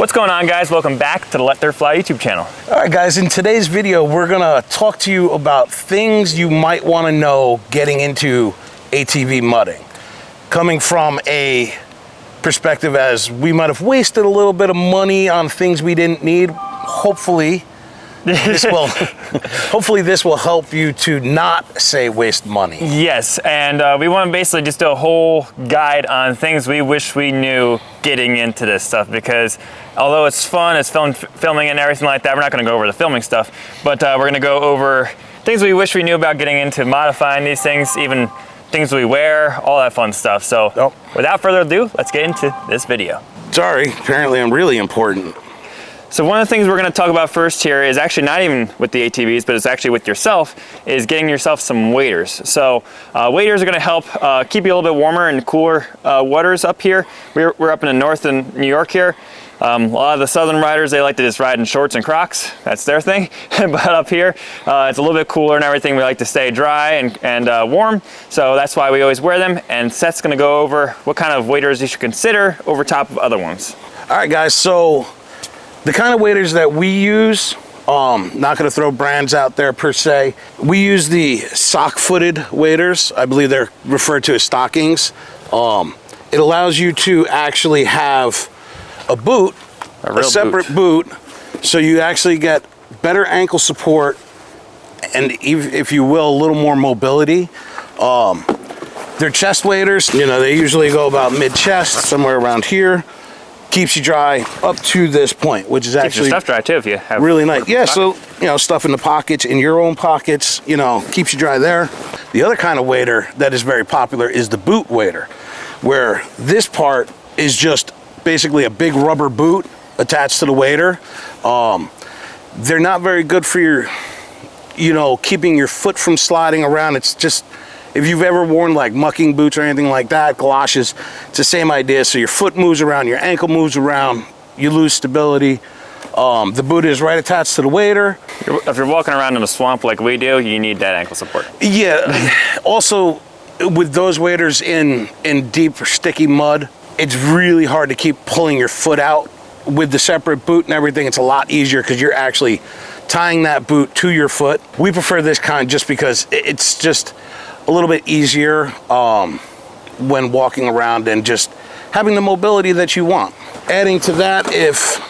What's going on, guys? Welcome back to the LetDirtFly YouTube channel. All right, guys, in today's video, we're gonna talk to you about things you might wanna know getting into ATV mudding. Coming from a perspective as we might have wasted a little bit of money on things we didn't need. Hopefully, this will help you to not say waste money. Yes, and we want to basically just do a whole guide on things we wish we knew getting into this stuff, because although it's fun, it's filming and everything like that, we're not going to go over the filming stuff, but we're going to go over things we wish we knew about getting into modifying these things, even things we wear, all that fun stuff. So without further ado, let's get into this video. Sorry, apparently I'm really important. So one of the things we're going to talk about first here is actually not even with the ATVs, but it's actually with yourself, is getting yourself some waders. So waders are going to help keep you a little bit warmer and cooler waters up here. We're up in the north in New York here. A lot of the southern riders, they like to just ride in shorts and Crocs. That's their thing. But up here, it's a little bit cooler and everything. We like to stay dry and warm. So that's why we always wear them. And Seth's going to go over what kind of waders you should consider over top of other ones. All right, guys. So the kind of waders that we use, not going to throw brands out there per se. We use the sock-footed waders. I believe they're referred to as stockings. It allows you to actually have a boot, a separate boot, so you actually get better ankle support and, if you will, a little more mobility. They're chest waders. You know, they usually go about mid-chest, somewhere around here. Keeps you dry up to this point, which is actually keeps your stuff dry too if you have really nice. Yeah, so you know, stuff in the pockets, in your own pockets, you know, keeps you dry there. The other kind of wader that is very popular is the boot wader, where this part is just basically a big rubber boot attached to the wader. They're not very good for your, you know, keeping your foot from sliding around. It's just, if you've ever worn like mucking boots or anything like that, galoshes, it's the same idea. So your foot moves around, your ankle moves around, you lose stability. The boot is right attached to the wader. If you're walking around in a swamp like we do, you need that ankle support. Yeah. Also, with those waders in deep or sticky mud, it's really hard to keep pulling your foot out. With the separate boot and everything, it's a lot easier because you're actually tying that boot to your foot. We prefer this kind just because it's just a little bit easier when walking around and just having the mobility that you want. Adding to that, if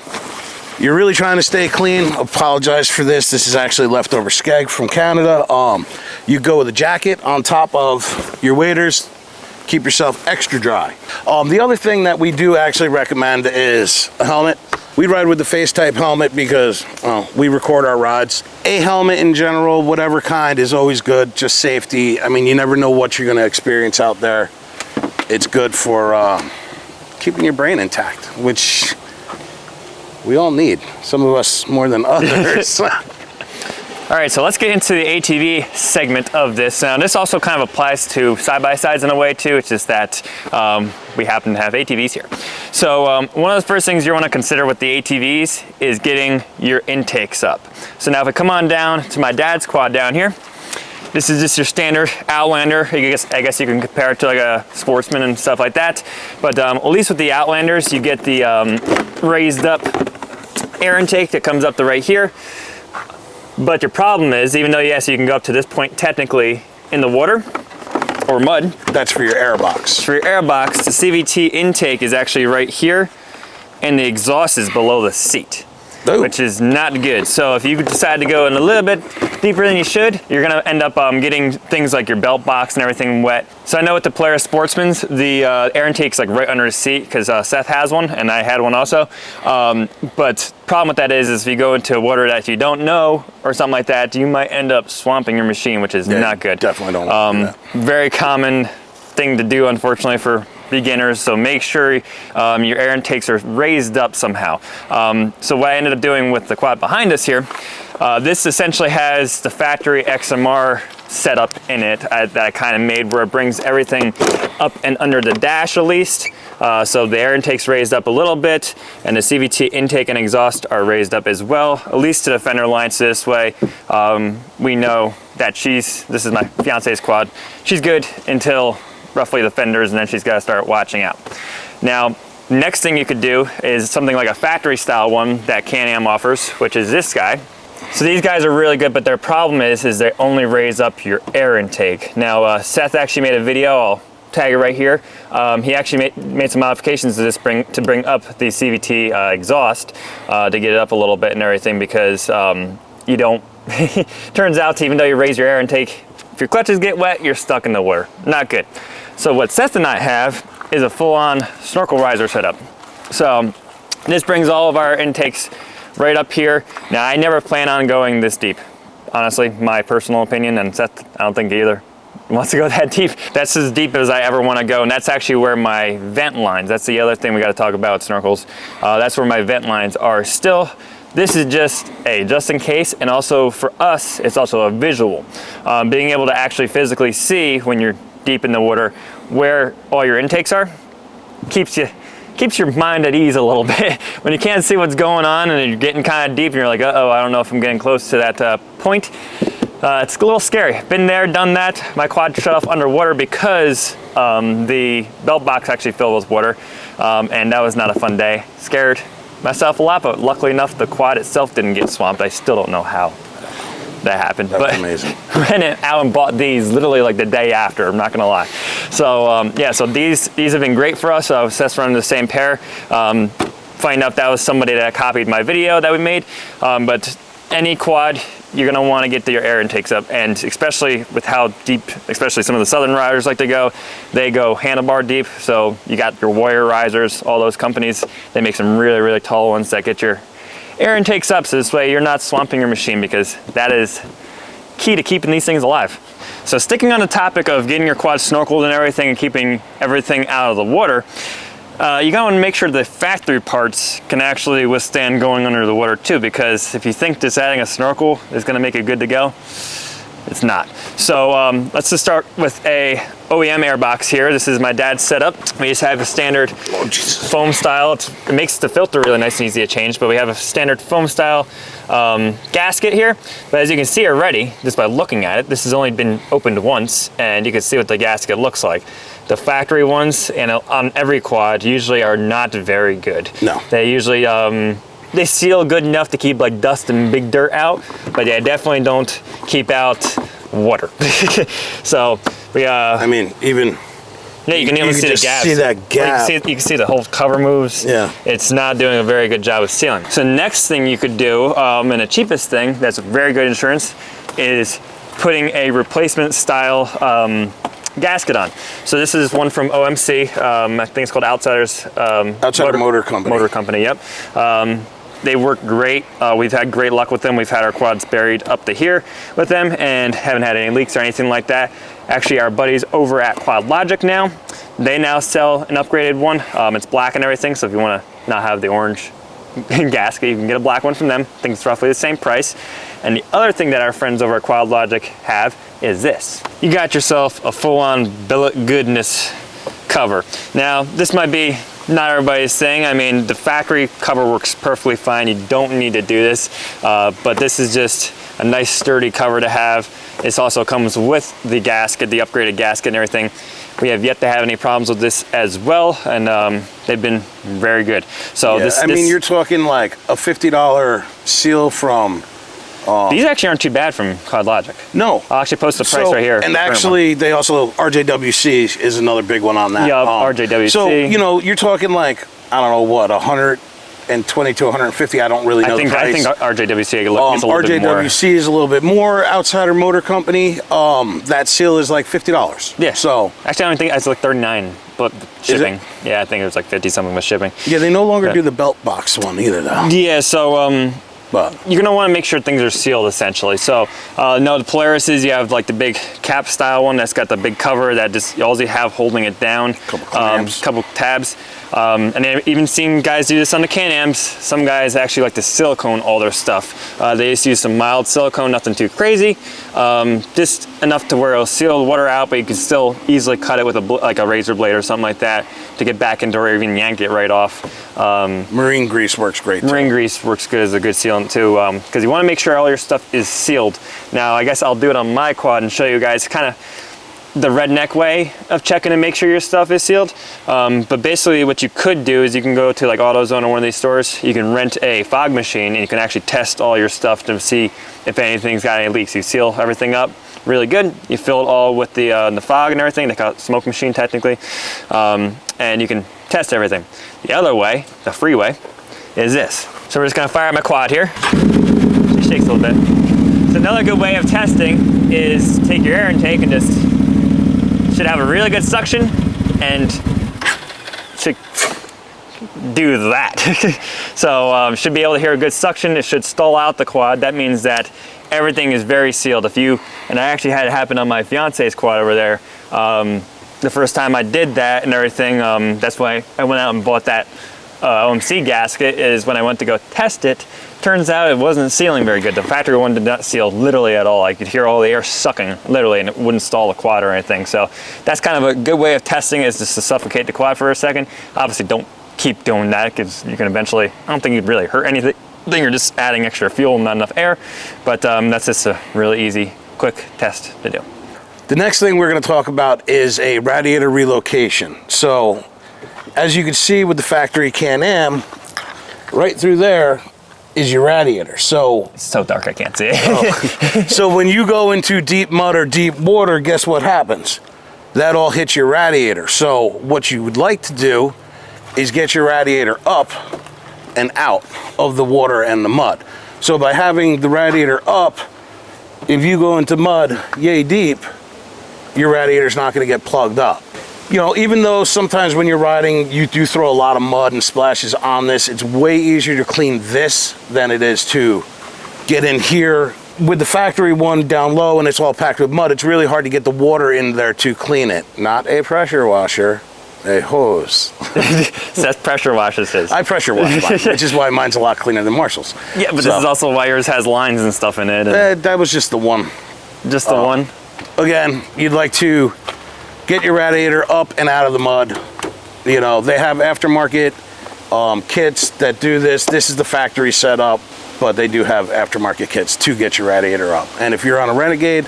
you're really trying to stay clean, apologize for this. This is actually leftover skeg from Canada. You go with a jacket on top of your waders. Keep yourself extra dry. The other thing that we do actually recommend is a helmet. We ride with the face type helmet because we record our rides. A helmet in general, whatever kind, is always good, just safety. I mean, you never know what you're gonna experience out there. It's good for keeping your brain intact, which we all need. Some of us more than others. All right, so let's get into the ATV segment of this. Now, this also kind of applies to side-by-sides in a way too. It's just that we happen to have ATVs here. So one of the first things you want to consider with the ATVs is getting your intakes up. So now if I come on down to my dad's quad down here, this is just your standard Outlander. I guess you can compare it to like a Sportsman and stuff like that. But at least with the Outlanders, you get the raised up air intake that comes up to right here. But your problem is, even though yes, you can go up to this point technically in the water or mud. That's for your airbox. For your airbox, the CVT intake is actually right here and the exhaust is below the seat. Ooh. Which is not good. So if you decide to go in a little bit deeper than you should, you're gonna end up getting things like your belt box and everything wet. So I know with the Polaris Sportsman's, the air intake's like right under the seat because Seth has one and I had one also. But problem with that is if you go into water that you don't know or something like that, you might end up swamping your machine, which is not good. Definitely don't want to do that. Very common thing to do, unfortunately, for beginners, so make sure your air intakes are raised up somehow. So what I ended up doing with the quad behind us here, this essentially has the factory XMR setup in it that I kind of made, where it brings everything up and under the dash at least. So the air intake's raised up a little bit, and the CVT intake and exhaust are raised up as well, at least to the fender line. So this way we know that this is my fiance's quad, she's good until roughly the fenders, and then she's got to start watching out. Now, Next thing you could do is something like a factory style one that Can-Am offers, which is this guy. So these guys are really good, but their problem is they only raise up your air intake. Now, Seth actually made a video, I'll tag it right here. He actually made some modifications to this to bring up the CVT exhaust to get it up a little bit and everything, because you don't, turns out even though you raise your air intake, if your clutches get wet, you're stuck in the water. Not good. So what Seth and I have is a full-on snorkel riser setup. So this brings all of our intakes right up here. Now, I never plan on going this deep. Honestly, my personal opinion, and Seth, I don't think either wants to go that deep. That's as deep as I ever want to go, and that's actually where my vent lines, that's the other thing we got to talk about snorkels. That's where my vent lines are still. This is just in case, and also for us, it's also a visual. Being able to actually physically see when you're deep in the water where all your intakes are keeps your mind at ease a little bit. When you can't see what's going on and you're getting kind of deep and you're like, uh-oh, I don't know if I'm getting close to that point. It's a little scary. Been there, done that. My quad shut off underwater because the belt box actually filled with water, and that was not a fun day. Scared myself a lot, but luckily enough, the quad itself didn't get swamped. I still don't know how that happened. That's amazing. Ran out and bought these literally like the day after, I'm not gonna lie. So yeah, so these have been great for us. Seth's running the same pair. Find out that was somebody that copied my video that we made. But any quad, you're gonna wanna get your air intakes up, and especially with how deep, especially some of the southern riders like to go, they go handlebar deep. So you got your Warrior risers, all those companies, they make some really, really tall ones that get your air intakes up, so this way you're not swamping your machine, because that is key to keeping these things alive. So sticking on the topic of getting your quad snorkeled and everything and keeping everything out of the water, you gotta want to make sure the factory parts can actually withstand going under the water too, because if you think just adding a snorkel is gonna make it good to go, it's not. So let's just start with a OEM airbox here. This is my dad's setup. We just have a standard foam style. It makes the filter really nice and easy to change, but we have a standard foam style gasket here. But as you can see already, just by looking at it, this has only been opened once, and you can see what the gasket looks like. The factory ones and on every quad usually are not very good. No. They usually, they seal good enough to keep like dust and big dirt out, but they definitely don't keep out water. So we I mean, even yeah, you can even see the gaps. See that gap. You can see the whole cover moves. Yeah, it's not doing a very good job of sealing. So next thing you could do, and the cheapest thing that's very good insurance, is putting a replacement style gasket on. So this is one from OMC. I think it's called Outsiders. Outsider Motor Company. Motor Company. Yep. They work great. We've had great luck with them. We've had our quads buried up to here with them and haven't had any leaks or anything like that. Actually, our buddies over at Quad Logic now, they now sell an upgraded one. It's black and everything, so if you want to not have the orange gasket, you can get a black one from them. I think it's roughly the same price. And the other thing that our friends over at Quad Logic have is this. You got yourself a full-on billet goodness cover. Now, this might be not everybody's thing. I mean, the factory cover works perfectly fine. You don't need to do this, but this is just a nice sturdy cover to have. This also comes with the gasket, the upgraded gasket and everything. We have yet to have any problems with this as well, and they've been very good. So yeah, I mean, you're talking like a $50 seal from these actually aren't too bad from Quad Logic. No. I'll actually post the price right here. And actually, they also, RJWC is another big one on that. Yeah, RJWC. So, you know, you're talking like, I don't know what, 120 to 150, I don't really know the price. I think RJWC is a little bit more. RJWC is a little bit more. Outsider Motor Company, that seal is like $50. Yeah. So. Actually, I don't think, it's like 39, but shipping. Yeah, I think it was like 50 something with shipping. Yeah, they no longer do the belt box one either though. Yeah, so, but you're gonna want to make sure things are sealed essentially. So no, the Polaris, you have like the big cap style one that's got the big cover that just all you have holding it down. Couple tabs. And I've even seen guys do this on the Can-Ams. Some guys actually like to silicone all their stuff. They just use some mild silicone, nothing too crazy. Just enough to where it'll seal the water out, but you can still easily cut it with like a razor blade or something like that to get back into or even yank it right off. Marine grease works great too. Marine grease works good as a good sealant too, because you want to make sure all your stuff is sealed. Now, I guess I'll do it on my quad and show you guys kind of the redneck way of checking to make sure your stuff is sealed. But basically what you could do is you can go to like AutoZone or one of these stores, you can rent a fog machine and you can actually test all your stuff to see if anything's got any leaks. You seal everything up really good. You fill it all with the fog and everything. They call it smoke machine technically. And you can test everything. The other way, the free way, is this. So we're just gonna fire up my quad here. It shakes a little bit. So another good way of testing is take your air intake and just, should have a really good suction and should do that. So should be able to hear a good suction. It should stall out the quad. That means that everything is very sealed. And I actually had it happen on my fiance's quad over there. The first time I did that and everything, that's why I went out and bought that OMC gasket, is when I went to go test it. Turns out it wasn't sealing very good. The factory one did not seal literally at all. I could hear all the air sucking literally, and it wouldn't stall the quad or anything. So that's kind of a good way of testing, is just to suffocate the quad for a second. Obviously don't keep doing that because you can eventually, I don't think you'd really hurt anything. You're just adding extra fuel, not enough air. But that's just a really easy, quick test to do. The next thing we're going to talk about is a radiator relocation. So as you can see with the factory Can-Am, right through there is your radiator. So it's so dark I can't see it. So when you go into deep mud or deep water, guess what happens? That all hits your radiator. So what you would like to do is get your radiator up and out of the water and the mud. So by having the radiator up, if you go into mud yay deep, your radiator's not going to get plugged up. You know, even though sometimes when you're riding, you do throw a lot of mud and splashes on this, it's way easier to clean this than it is to get in here. With the factory one down low and it's all packed with mud, it's really hard to get the water in there to clean it. Not a pressure washer, a hose. That's pressure washes his. I pressure wash mine, which is why mine's a lot cleaner than Marshall's. Yeah, but this is also why yours has lines and stuff in it. And that was just the one. just the one? Again, you'd like to get your radiator up and out of the mud. You know, they have aftermarket kits that do this. This is the factory setup, but they do have aftermarket kits to get your radiator up. And if you're on a Renegade,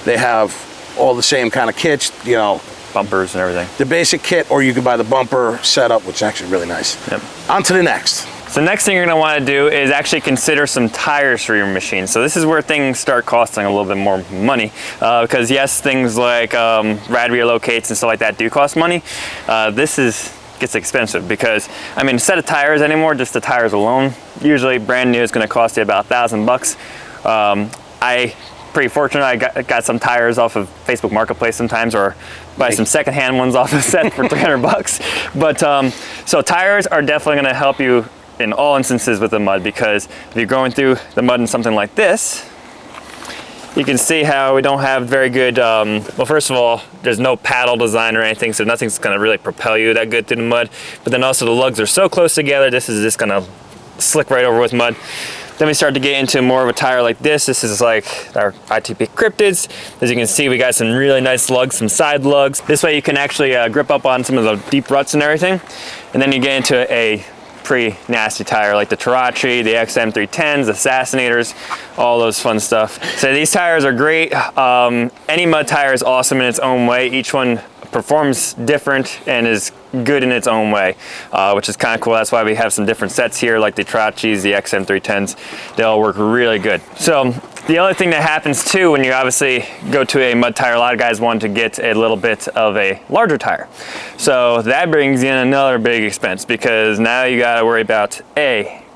they have all the same kind of kits, you know. Bumpers and everything. The basic kit, or you can buy the bumper setup, which is actually really nice. Yep. On to the next. So the next thing you're going to want to do is actually consider some tires for your machine. So this is where things start costing a little bit more money, because yes, things like rad relocates and stuff like that do cost money. This gets expensive because, I mean, a set of tires anymore, just the tires alone, usually brand new is going to cost you about $1,000. Pretty fortunate, I got some tires off of Facebook Marketplace sometimes, or buy some secondhand ones off the set for $300. But so tires are definitely going to help you in all instances with the mud, because if you're going through the mud in something like this, you can see how we don't have very good, well, first of all, there's no paddle design or anything, so nothing's going to really propel you that good through the mud. But then also the lugs are so close together, this is just going to slick right over with mud. Then we start to get into more of a tire like this. This is like our ATV Cryptids. As you can see, we got some really nice lugs, some side lugs. This way you can actually grip up on some of the deep ruts and everything. And then you get into a pretty nasty tire like the Tarachi, the XM310s, the Assassinators, all those fun stuff. So these tires are great. Any mud tire is awesome in its own way. Each one performs different and is good in its own way, which is kind of cool. That's why we have some different sets here, like the Tarachis, the XM310s. They all work really good. So the other thing that happens too when you obviously go to a mud tire, a lot of guys want to get a little bit of a larger tire. So that brings in another big expense, because now you got to worry about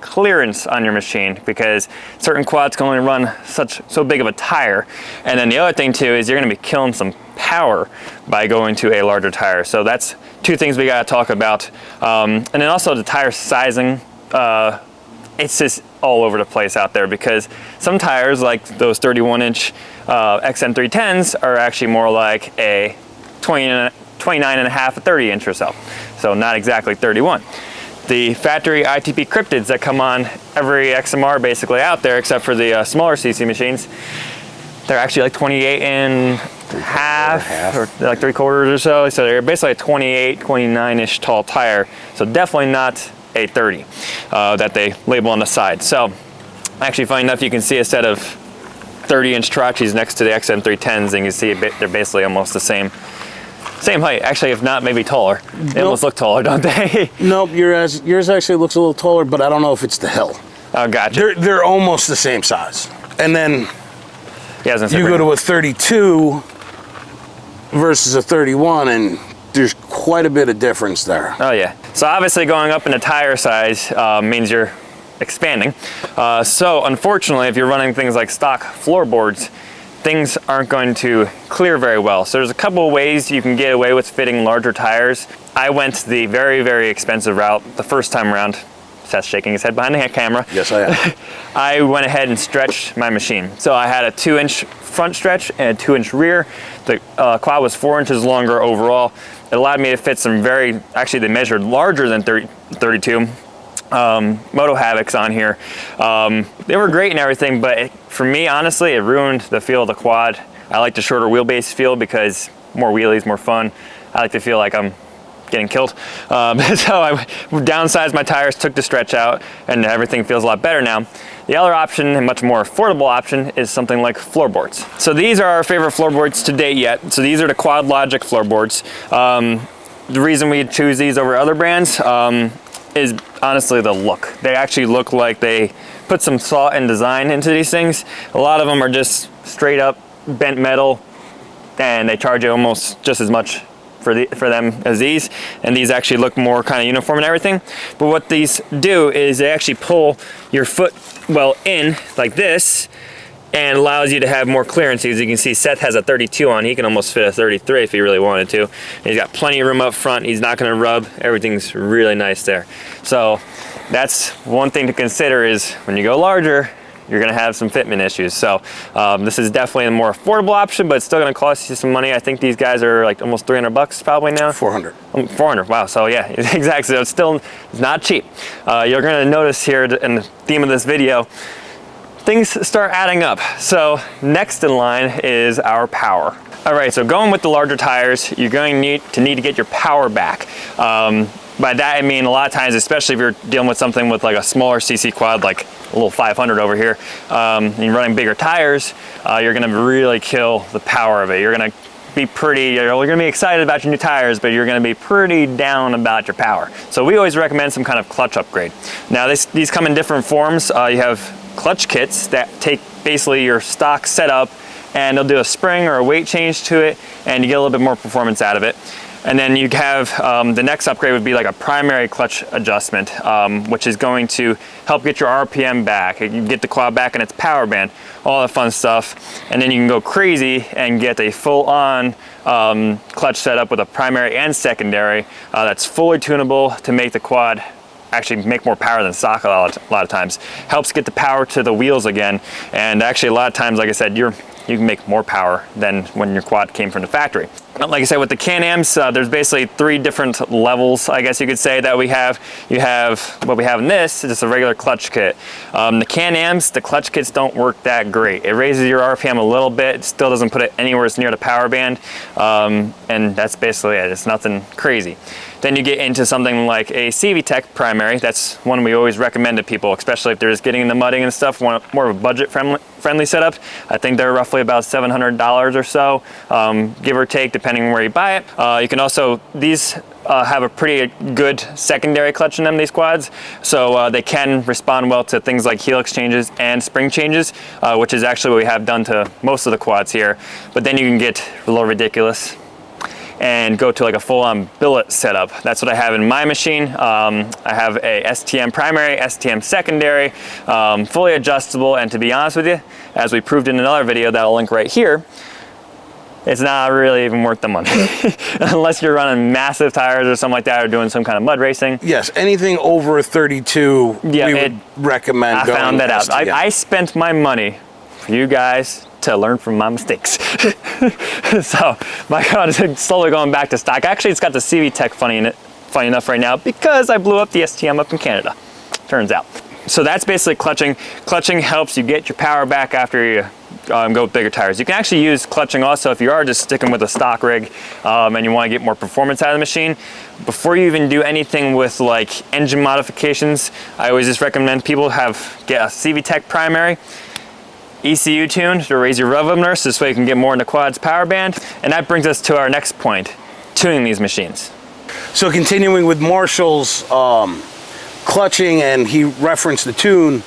clearance on your machine, because certain quads can only run so big of a tire. And then the other thing too is you're going to be killing some power by going to a larger tire. So that's two things we got to talk about. And then also the tire sizing. It's just all over the place out there, because some tires like those 31-inch XM310s are actually more like a 29 and a half, a 30-inch or so. So not exactly 31. The factory ITP Cryptids that come on every XMR basically out there, except for the smaller CC machines, they're actually like 28 and a half, or like 3/4 or so. So they're basically a 28, 29-ish tall tire. So definitely not a 30 that they label on the side. So actually, funny enough, you can see a set of 30-inch trotches next to the XM310s, and you can see they're basically almost the same height. Actually, if not, maybe taller. They almost look taller, don't they? Nope, yours actually looks a little taller, but I don't know if it's the hill. Oh, gotcha. They're almost the same size. And then yeah, you go to a 32 versus a 31, and there's quite a bit of difference there. Oh yeah. So obviously going up in the tire size means you're expanding. So unfortunately, if you're running things like stock floorboards, things aren't going to clear very well. So there's a couple of ways you can get away with fitting larger tires. I went the very, very expensive route the first time around. Seth's shaking his head behind the camera. Yes, I am. I went ahead and stretched my machine. So I had a 2-inch front stretch and a 2-inch rear. The quad was 4 inches longer overall. It allowed me to fit some actually they measured larger than 32 Moto Havocs on here. They were great and everything, but for me, honestly, it ruined the feel of the quad. I like the shorter wheelbase feel because more wheelies, more fun. I like to feel like I'm getting killed. So I downsized my tires, took the stretch out, and everything feels a lot better now. The other option, and much more affordable option, is something like floorboards. So these are our favorite floorboards to date yet. So these are the Quad Logic floorboards. The reason we choose these over other brands is honestly the look. They actually look like they put some thought and design into these things. A lot of them are just straight up bent metal, and they charge you almost just as much for them as these, and these actually look more kind of uniform and everything. But what these do is they actually pull your foot well in like this and allows you to have more clearance. As you can see, Seth has a 32 on. He can almost fit a 33 if he really wanted to. And he's got plenty of room up front. He's not going to rub. Everything's really nice there. So that's one thing to consider, is when you go larger, you're going to have some fitment issues. So this is definitely a more affordable option, but it's still going to cost you some money. I think these guys are like almost 300 bucks probably now. 400. 400. Wow. So yeah, exactly. So it's not cheap. You're going to notice here in the theme of this video, things start adding up. So next in line is our power. All right, so going with the larger tires, you're going to need to get your power back. By that I mean a lot of times, especially if you're dealing with something with like a smaller CC quad, like a little 500 over here, and you're running bigger tires, you're gonna really kill the power of it. You're gonna be you're gonna be excited about your new tires, but you're gonna be pretty down about your power. So we always recommend some kind of clutch upgrade. Now these come in different forms. You have clutch kits that take basically your stock setup, and they'll do a spring or a weight change to it, and you get a little bit more performance out of it. And then you have the next upgrade would be like a primary clutch adjustment, which is going to help get your RPM back. You can get the quad back in its power band, all that fun stuff. And then you can go crazy and get a full-on clutch setup with a primary and secondary that's fully tunable to make the quad actually make more power than stock a lot of times. Helps get the power to the wheels again. And actually a lot of times, like I said, you can make more power than when your quad came from the factory. Like I said, with the Can-Ams, there's basically 3 different levels, I guess you could say, that we have. You have what we have in this, just a regular clutch kit. The Can-Ams, the clutch kits don't work that great. It raises your RPM a little bit, it still doesn't put it anywhere near the power band, and that's basically it. It's nothing crazy. Then you get into something like a CVTech primary. That's one we always recommend to people, especially if they're just getting into mudding and stuff, want more of a budget-friendly setup. I think they're roughly about $700 or so, give or take, depending on where you buy it. You can also, these have a pretty good secondary clutch in them, these quads, so they can respond well to things like helix changes and spring changes, which is actually what we have done to most of the quads here. But then you can get a little ridiculous and go to like a full-on billet setup. That's what I have in my machine. I have a STM primary, STM secondary, fully adjustable, and to be honest with you, as we proved in another video that I'll link right here, it's not really even worth the money unless you're running massive tires or something like that, or doing some kind of mud racing. Yes, anything over a 32, we would recommend. I found that out. I spent my money for you guys to learn from my mistakes. So my God, it's slowly going back to stock. Actually, it's got the CVTech funny enough right now, because I blew up the STM up in Canada, turns out. So that's basically clutching. Clutching helps you get your power back after you go with bigger tires. You can actually use clutching also if you are just sticking with a stock rig and you want to get more performance out of the machine. Before you even do anything with like engine modifications, I always just recommend people get a CVTech primary. ECU tune to raise your rev limiter, so this way you can get more in the quad's power band. And that brings us to our next point, tuning these machines. So continuing with Marshall's clutching, and he referenced the tune,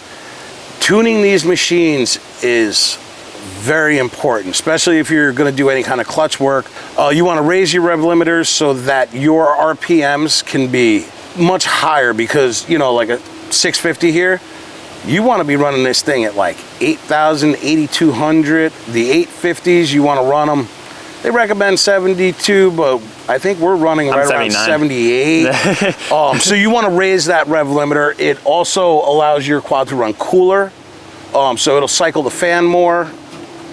tuning these machines is very important, especially if you're going to do any kind of clutch work. You want to raise your rev limiters so that your RPMs can be much higher, because, you know, like a 650 here, you want to be running this thing at like 8,000, 8,200. The 850s, you want to run them, they recommend 72, but I think we're running right around 78. So you want to raise that rev limiter. It also allows your quad to run cooler, so it'll cycle the fan more,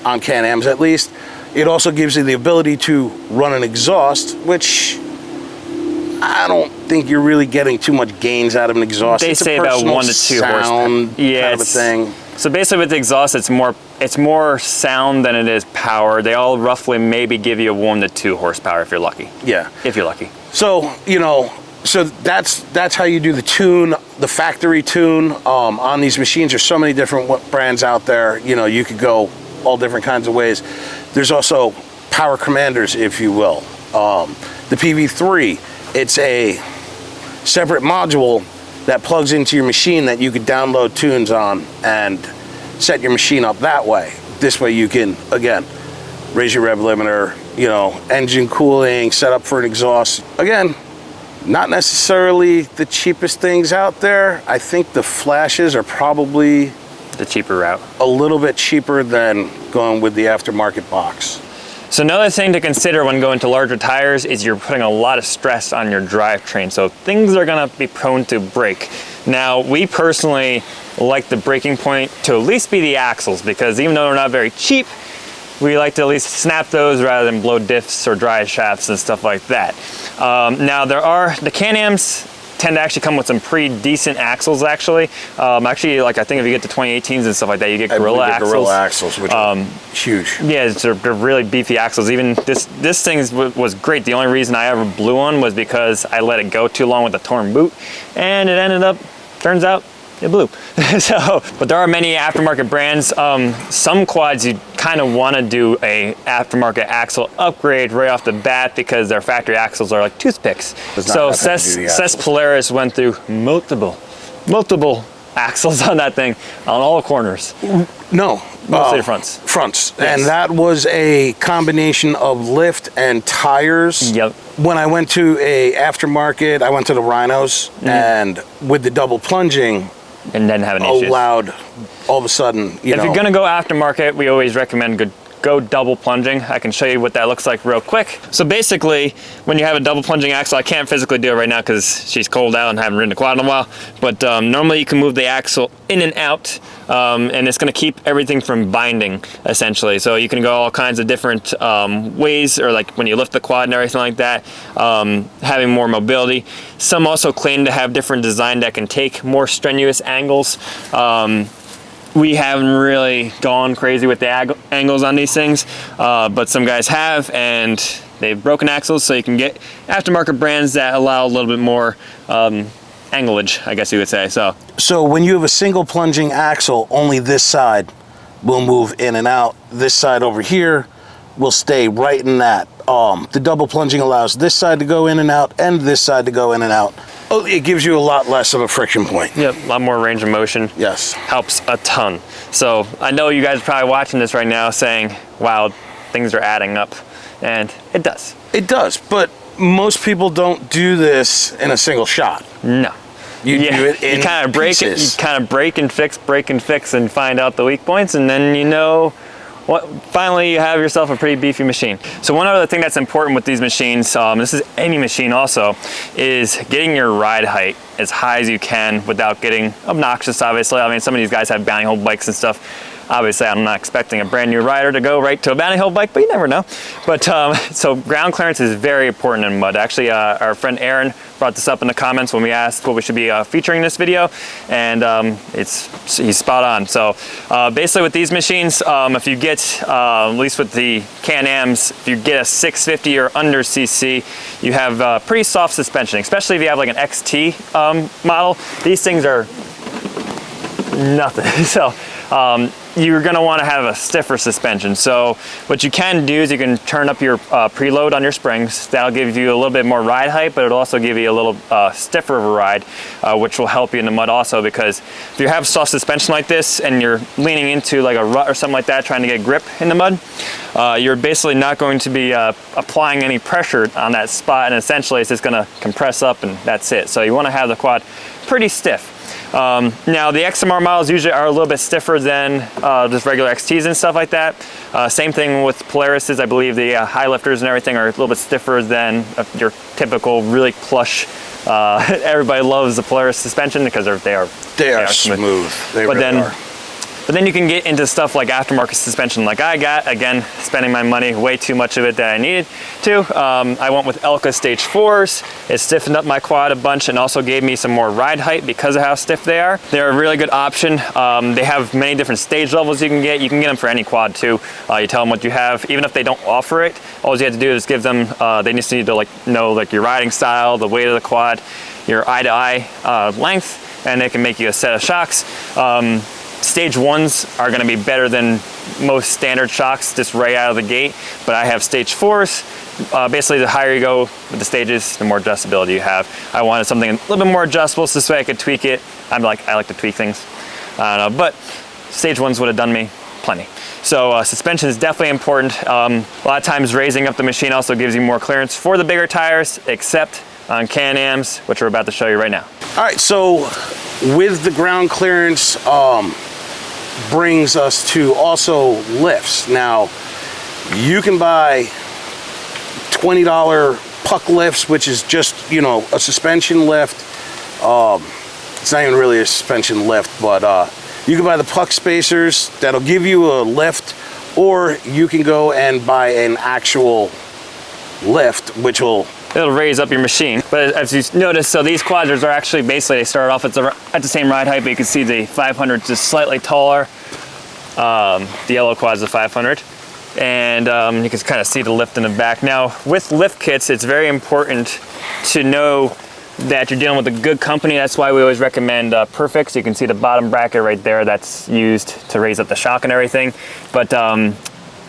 on Can-Ams at least. It also gives you the ability to run an exhaust, which I don't think you're really getting too much gains out of an exhaust. They say about 1 to 2 horsepower. Yeah, kind of a thing. So basically with the exhaust, it's more sound than it is power. They all roughly maybe give you a 1 to 2 horsepower if you're lucky. Yeah. If you're lucky. So, you know, so that's how you do the tune, the factory tune on these machines. There's so many different brands out there. You know, you could go all different kinds of ways. There's also power commanders, if you will. The PV3, it's a separate module that plugs into your machine that you could download tunes on and set your machine up that way. This way you can, again, raise your rev limiter, you know, engine cooling, set up for an exhaust. Again, not necessarily the cheapest things out there. I think the flashes are probably the cheaper route. A little bit cheaper than going with the aftermarket box. So another thing to consider when going to larger tires is you're putting a lot of stress on your drivetrain. So things are gonna be prone to break. Now, we personally like the breaking point to at least be the axles, because even though they're not very cheap, we like to at least snap those rather than blow diffs or dry shafts and stuff like that. Now the Can-Ams tend to actually come with some pretty decent axles actually. Actually, like I think if you get to 2018s and stuff like that, you get Gorilla axles. Gorilla axles, which are huge. Yeah, they're really beefy axles. Even this thing was great. The only reason I ever blew one was because I let it go too long with a torn boot, and it ended up, turns out, it blew. But there are many aftermarket brands. Some quads you kind of want to do a aftermarket axle upgrade right off the bat because their factory axles are like toothpicks. So Cess Polaris went through multiple axles on that thing on all corners. No. Mostly fronts. Fronts. Yes. And that was a combination of lift and tires. Yep. When I went to a aftermarket, I went to the Rhinos, and with the double plunging, and then have an issue. Allowed all of a sudden, if you're gonna go aftermarket, we always recommend go double plunging. I can show you what that looks like real quick. So basically, when you have a double plunging axle, I can't physically do it right now because she's cold out and haven't ridden a quad in a while, but normally you can move the axle in and out, and it's gonna keep everything from binding, essentially. So you can go all kinds of different ways, or like when you lift the quad and everything like that, having more mobility. Some also claim to have different design that can take more strenuous angles. We haven't really gone crazy with the angles on these things, but some guys have, and they've broken axles, so you can get aftermarket brands that allow a little bit more anglage, I guess you would say. So when you have a single plunging axle, only this side will move in and out. This side over here will stay right in that. The double plunging allows this side to go in and out and this side to go in and out. Oh, it gives you a lot less of a friction point. Yep, a lot more range of motion. Yes. Helps a ton. So I know you guys are probably watching this right now saying, wow, things are adding up. And it does. It does, but most people don't do this in a single shot. No. You do it in you kind of break pieces. it, you kind of break and fix and find out the weak points, and then you know finally you have yourself a pretty beefy machine. So one other thing that's important with these machines, this is any machine also, is getting your ride height as high as you can without getting obnoxious, obviously. I mean, some of these guys have bounty hole bikes and stuff. Obviously, I'm not expecting a brand new rider to go right to a bounty hole bike, but you never know. But so ground clearance is very important in mud. Actually, our friend Aaron brought this up in the comments when we asked what we should be featuring in this video, and he's spot on. So basically with these machines, if you get, at least with the Can-Ams, if you get a 650 or under cc, you have pretty soft suspension, especially if you have like an XT model. These things are nothing. So you're going to want to have a stiffer suspension. So what you can do is you can turn up your preload on your springs. That'll give you a little bit more ride height, but it'll also give you a little stiffer of a ride, which will help you in the mud also, because if you have soft suspension like this and you're leaning into like a rut or something like that, trying to get grip in the mud, you're basically not going to be applying any pressure on that spot, and essentially it's just going to compress up and that's it. So you want to have the quad pretty stiff. Now the XMR models usually are a little bit stiffer than just regular XTs and stuff like that. Same thing with Polaris's. I believe the high lifters and everything are a little bit stiffer than your typical really plush. Everybody loves the Polaris suspension because they are smooth. They but really then, are. But then you can get into stuff like aftermarket suspension like I got. Again, spending my money, way too much of it that I needed to. I went with Elka Stage 4s. It stiffened up my quad a bunch and also gave me some more ride height because of how stiff they are. They're a really good option. They have many different stage levels you can get. You can get them for any quad too. You tell them what you have. Even if they don't offer it, all you have to do is give them, they just need to know your riding style, the weight of the quad, your eye-to-eye length, and they can make you a set of shocks. Stage 1s are going to be better than most standard shocks just right out of the gate, but I have stage 4s. Basically, the higher you go with the stages, the more adjustability you have. I wanted something a little bit more adjustable so this way I could tweak it. I like to tweak things, but stage 1s would have done me plenty. So suspension is definitely important. A lot of times raising up the machine also gives you more clearance for the bigger tires, except on Can-Ams, which we're about to show you right now. All right, so with the ground clearance, brings us to also lifts. Now, you can buy $20 puck lifts, which is just, a suspension lift. It's not even really a suspension lift, but you can buy the puck spacers that'll give you a lift, or you can go and buy an actual lift, which it'll raise up your machine. But as you notice, so these quads are actually basically, they start off at the same ride height, but you can see the 500 is just slightly taller. The yellow quad's the 500. And you can kind of see the lift in the back. Now, with lift kits, it's very important to know that you're dealing with a good company. That's why we always recommend Perfex. You can see the bottom bracket right there that's used to raise up the shock and everything. But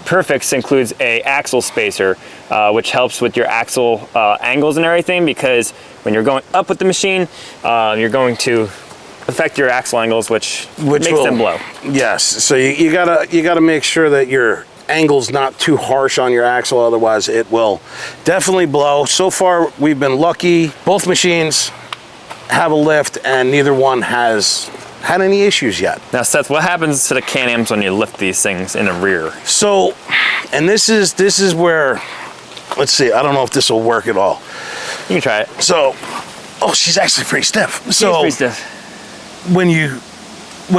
Perfex includes a axle spacer, which helps with your axle angles and everything, because when you're going up with the machine, you're going to affect your axle angles, which makes them blow. Yes, so you gotta make sure that your angle's not too harsh on your axle, otherwise it will definitely blow. So far, we've been lucky. Both machines have a lift, and neither one has had any issues yet. Now, Seth, what happens to the Can-Ams when you lift these things in the rear? So, and this is where, let's see, I don't know if this will work at all. You can try it. So, she's actually pretty stiff. She's pretty stiff. When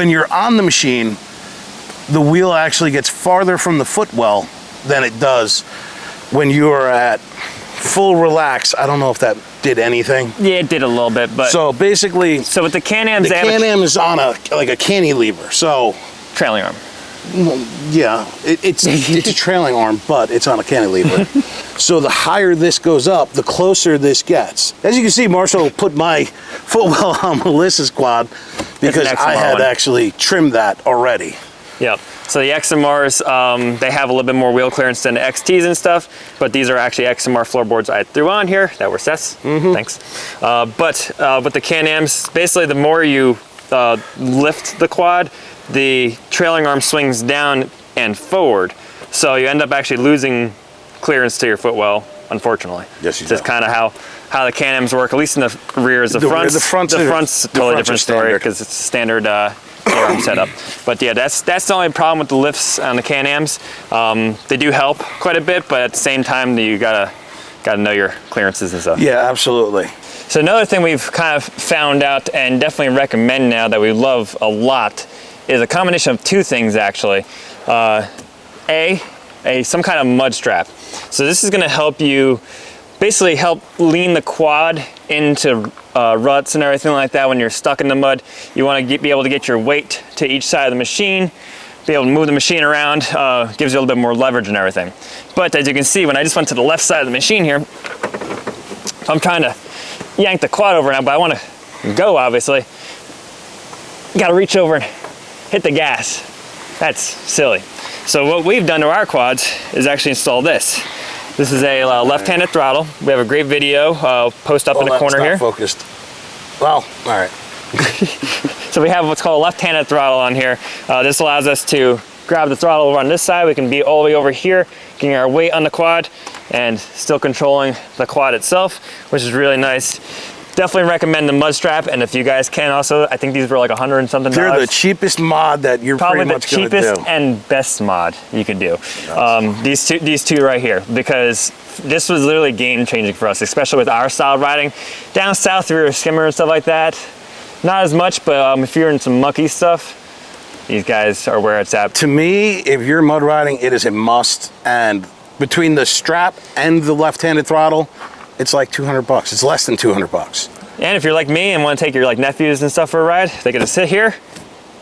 you're on the machine, the wheel actually gets farther from the footwell than it does when you are at full relax. I don't know if that did anything. Yeah, it did a little bit, but so basically, with the Can-Ams, the Can-Am is on a cantilever, so trailing arm. Yeah, it's a trailing arm, but it's on a cantilever. So the higher this goes up, the closer this gets. As you can see, Marshall put my footwell on Melissa's quad because I had actually trimmed that already. Yep. So the XMRs, they have a little bit more wheel clearance than the XTs and stuff, but these are actually XMR floorboards I threw on here that were Seth's. Thanks. But with the Can-Ams, basically the more you lift the quad, the trailing arm swings down and forward. So you end up actually losing clearance to your footwell, unfortunately. Yes, you do. Just kind of how the Can-Ams work, at least in the rears. The front's a totally different story because it's standard arm setup. But yeah, that's the only problem with the lifts on the Can-Ams. They do help quite a bit, but at the same time, you gotta know your clearances and stuff. Yeah, absolutely. So another thing we've kind of found out and definitely recommend now that we love a lot is a combination of two things actually. Some kind of mud strap. So this is going to help you basically help lean the quad into ruts and everything like that when you're stuck in the mud. You want to be able to get your weight to each side of the machine, be able to move the machine around, gives you a little bit more leverage and everything. But as you can see, when I just went to the left side of the machine here, I'm trying to yank the quad over now, but I want to go, obviously. Got to reach over and hit the gas. That's silly. So what we've done to our quads is actually install this. This is a left-handed throttle. We have a great video post up in the corner here. Focused. Well, all right. So we have what's called a left-handed throttle on here. This allows us to grab the throttle over on this side. We can be all the way over here, getting our weight on the quad and still controlling the quad itself, which is really nice. Definitely recommend the mud strap, and if you guys can also, I think these were like $100 and something. They're the cheapest mod that you're probably pretty much the cheapest and best mod you can do. These two right here, because this was literally game changing for us, especially with our style of riding. Down south, we were a skimmer and stuff like that. Not as much, but if you're in some mucky stuff, these guys are where it's at. To me, if you're mud riding, it is a must. And between the strap and the left-handed throttle, it's like $200. It's less than $200. And if you're like me and want to take your like nephews and stuff for a ride, they get to sit here,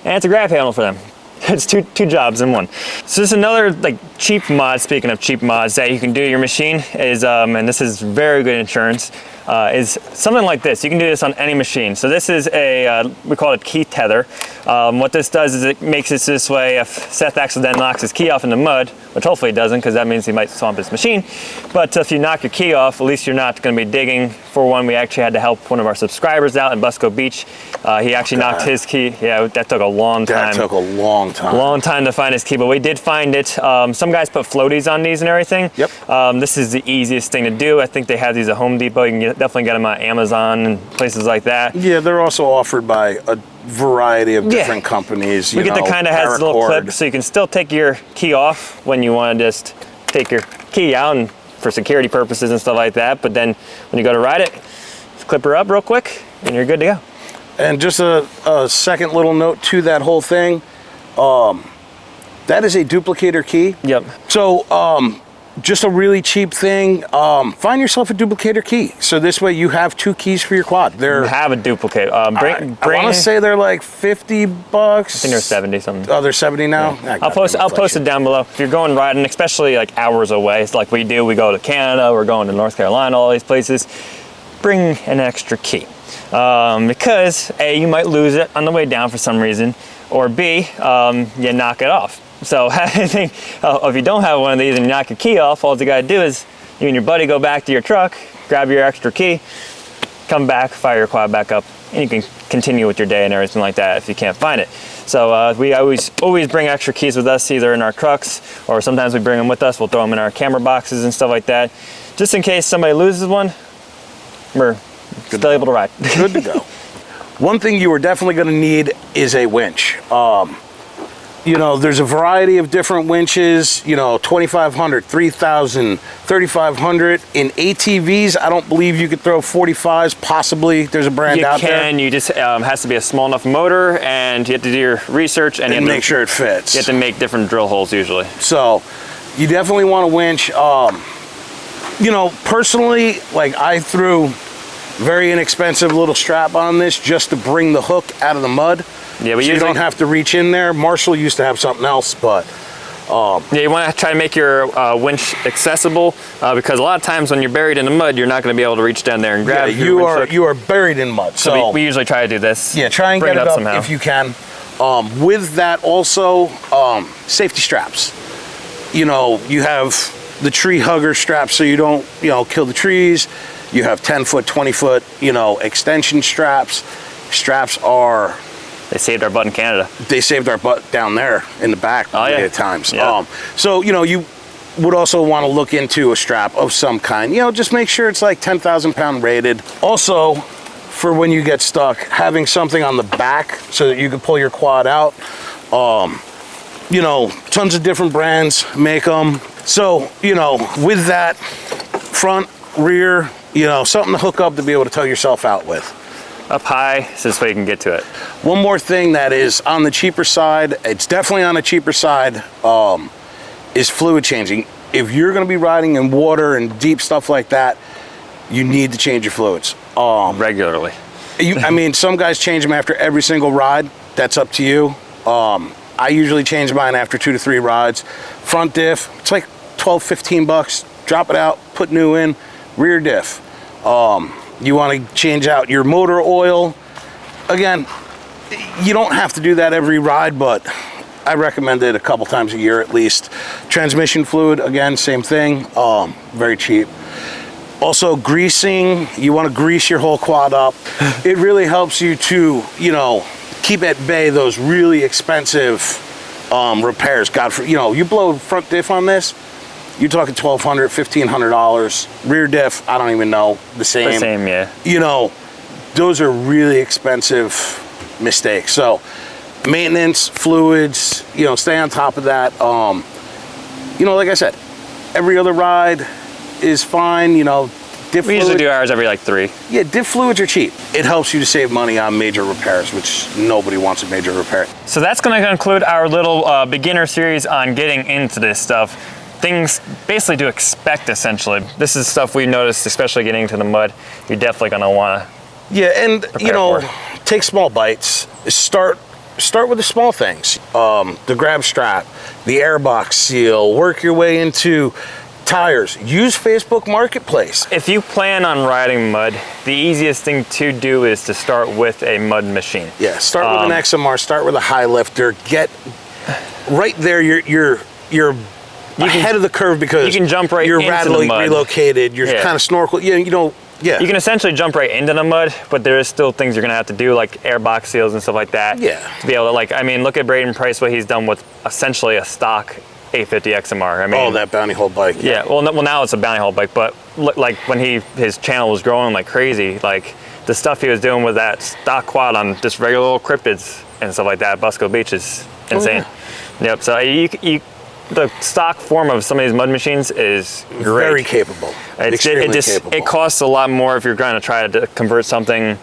and it's a grab handle for them. It's two jobs in one. So this is another like cheap mod. Speaking of cheap mods that you can do to your machine is, and this is very good insurance, is something like this. You can do this on any machine. So this is a, we call it key tether. What this does is it makes it this way if Seth accidentally knocks his key off in the mud, which hopefully he doesn't because that means he might swamp his machine. But if you knock your key off, at least you're not going to be digging. For one, we actually had to help one of our subscribers out in Busco Beach. He actually knocked his key. Yeah, that took a long time. That took a long time. Long time to find his key, but we did find it. Some guys put floaties on these and everything. Yep. This is the easiest thing to do. I think they have these at Home Depot. You can definitely get them on Amazon and places like that. Yeah, they're also offered by a variety of different companies. We get the kind that has a little clip, so you can still take your key off when you want to just take your key out and for security purposes and stuff like that. But then when you go to ride it, just clip her up real quick and you're good to go. And just a second little note to that whole thing. That is a duplicator key. Yep. So just a really cheap thing. Find yourself a duplicator key. So this way you have two keys for your quad. You have a duplicate. I want to say they're like $50. I think they're 70 something. Oh, they're 70 now? Yeah. I'll post it down below. If you're going riding, especially like hours away, it's like we do, we go to Canada, we're going to North Carolina, all these places, bring an extra key. Because A, you might lose it on the way down for some reason, or B, you knock it off. So I think if you don't have one of these and you knock your key off, all you gotta do is you and your buddy go back to your truck, grab your extra key, come back, fire your quad back up, and you can continue with your day and everything like that if you can't find it. So we always bring extra keys with us, either in our trucks or sometimes we bring them with us. We'll throw them in our camera boxes and stuff like that, just in case somebody loses one. We're still able to ride. Good to go. One thing you are definitely going to need is a winch. You know, there's a variety of different winches, you know, 2,500, 3,000, 3,500. In ATVs, I don't believe you could throw 45s, possibly. There's a brand out there. You just has to be a small enough motor, and you have to do your research and you have make sure it fits. You have to make different drill holes usually. So, you definitely want a winch. You know, personally, like I threw very inexpensive little strap on this just to bring the hook out of the mud. Yeah, so you don't have to reach in there. Marshall used to have something else, but yeah, you want to try to make your winch accessible because a lot of times when you're buried in the mud, you're not going to be able to reach down there and grab. Yeah, you are buried in mud. So we usually try to do this. Yeah, try and bring get it up somehow if you can. With that, also safety straps. You know, you have the tree hugger straps so you don't, you know, kill the trees. You have 10-foot, 20-foot, you know, extension straps. Straps are... They saved our butt in Canada. They saved our butt down there in the back at times. Yeah. So, you know, you would also want to look into a strap of some kind. You know, just make sure it's like 10,000 pound rated. Also, for when you get stuck, having something on the back so that you can pull your quad out. You know, tons of different brands make them. So, you know, with that, front, rear, you know, something to hook up to be able to tow yourself out with. Up high, so this way you can get to it. One more thing that is on the cheaper side, it's definitely on the cheaper side, is fluid changing. If you're going to be riding in water and deep stuff like that, you need to change your fluids. Regularly. I mean, some guys change them after every single ride. That's up to you. I usually change mine after 2 to 3 rides. Front diff, it's like 12, 15 bucks. Drop it out, put new in. Rear diff. You want to change out your motor oil. Again, you don't have to do that every ride, but I recommend it a couple times a year at least. Transmission fluid, again, same thing, very cheap. Also, greasing, you want to grease your whole quad up. It really helps you to, you know, keep at bay those really expensive repairs. You blow front diff on this, you're talking $1,200, $1,500. Rear diff, I don't even know, the same. The same, yeah. You know, those are really expensive mistakes. So, maintenance, fluids, you know, stay on top of that. You know, like I said, every other ride is fine, you know. We usually do ours every like 3. Yeah, diff fluids are cheap. It helps you to save money on major repairs, which nobody wants a major repair. So that's going to conclude our little beginner series on getting into this stuff. Things basically to expect, essentially. This is stuff we noticed, especially getting into the mud. You're definitely going to want to. Yeah, and you know, take small bites. Start with the small things. The grab strap, the airbox seal. Work your way into tires. Use Facebook Marketplace. If you plan on riding mud, the easiest thing to do is to start with a mud machine. Yeah, start with an XMR. Start with a high lifter. Get right there. You're ahead of the curve because you can jump right you're into radically the mud. Relocated. You're kind of snorkel. You know. Yeah. You can essentially jump right into the mud, but there is still things you're gonna have to do, like airbox seals and stuff like that. Yeah. To be able to, like, I mean, look at Braden Price, what he's done with essentially a stock 850 XMR. I mean, that bounty hole bike. Yeah. Well, now it's a bounty hole bike, but like when his channel was growing like crazy, like the stuff he was doing with that stock quad on just regular little cryptids and stuff like that, Busco Beach is insane. Oh, yeah. Yep. So the stock form of some of these mud machines is great. Very capable. Extremely capable. It costs a lot more if you're trying to try to convert something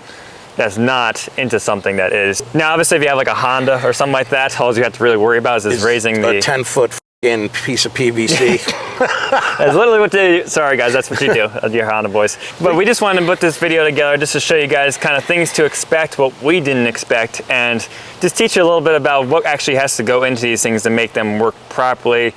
that's not into something that is. Now, obviously, if you have like a Honda or something like that, all you have to really worry about is raising the 10-foot piece of PVC. That's literally what they do. Sorry guys, that's what you do, your Honda boys. But we just wanted to put this video together just to show you guys kind of things to expect, what we didn't expect, and just teach you a little bit about what actually has to go into these things to make them work properly.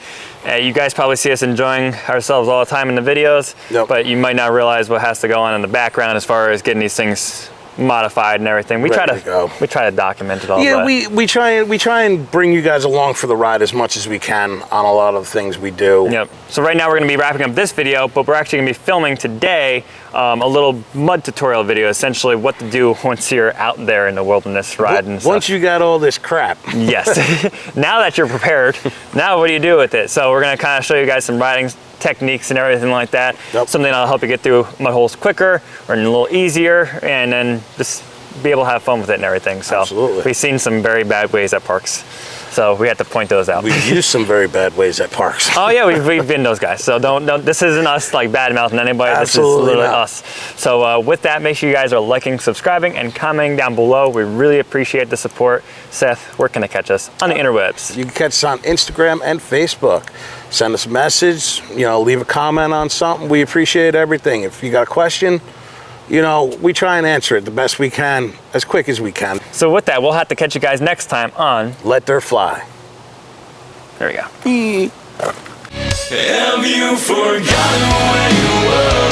You guys probably see us enjoying ourselves all the time in the videos, but you might not realize what has to go on in the background as far as getting these things modified and everything. We try to document it all. Yeah, we try and bring you guys along for the ride as much as we can on a lot of the things we do. Yep. So right now we're going to be wrapping up this video, but we're actually going to be filming today a little mud tutorial video, essentially what to do once you're out there in the wilderness riding. Once you got all this crap. Yes. Now that you're prepared, now what do you do with it? So we're going to kind of show you guys some riding techniques and everything like that. Yep. Something that'll help you get through mud holes quicker or a little easier, and then just be able to have fun with it and everything. So absolutely. We've seen some very bad ways at parks, so we have to point those out. We've used some very bad ways at parks. Oh yeah, we've been those guys. So don't this isn't us like bad mouthing anybody. Absolutely, this is literally not us. So with that, make sure you guys are liking, subscribing, and commenting down below. We really appreciate the support. Seth, where can they catch us on the interwebs? You can catch us on Instagram and Facebook. Send us a message, you know, leave a comment on something. We appreciate everything. If you got a question, you know, we try and answer it the best we can, as quick as we can. So with that, we'll have to catch you guys next time on LetDirtFly. There we go. Have you forgotten where you were?